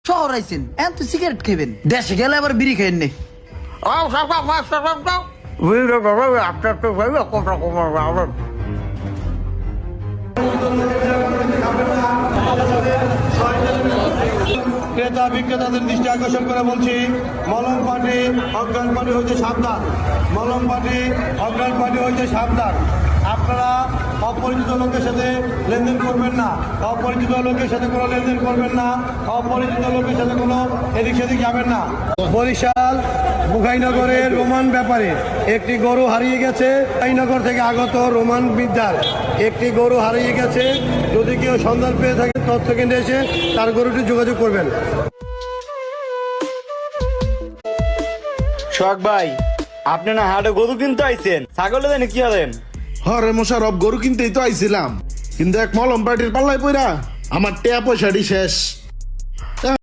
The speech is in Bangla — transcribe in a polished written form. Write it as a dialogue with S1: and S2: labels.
S1: শহর আইছেন এখন তো সিগারেট খাবেন, দেশে গেলে আবার বিড়ি খাইন নে।
S2: ক্রেতা বিক্রেতাদের দৃষ্টি আকর্ষণ করে বলছি, মলম পার্টি অজ্ঞান পার্টি হইতে সাবধান। মলম পার্টি অজ্ঞান পার্টি হইতে সাবধান। আপনারা অপরিচিত লোকের সাথে লেনদেন করবেন না। অপরিচিত লোকের সাথে কোনো লেনদেন করবেন না। অপরিচিত লোকের সাথে কোনো এদিক সেদিক যাবেন না। বরিশাল বুখাইনগরের রোমান ব্যাপারে একটি গরু হারিয়ে গেছে। বুখাইনগর থেকে আগত রোমান বিদ্যার একটি গরু হারিয়ে গেছে। যদি কেউ সন্ধান পেয়ে থাকে তথ্য কেন্দ্রে এসে তার গরুটি যোগাযোগ করবেন।
S3: শখ ভাই, আপনি না হাটে গরু কিনতে আইছেন, ছাগলে দেন কি হলেন?
S4: হরে মোশারফ, গরু কিনতেই তো আইছিলাম, কিন্তু এক মলম পার্টির পাল্লায় পইরা আমার টেয়া পয়সাটি শেষ।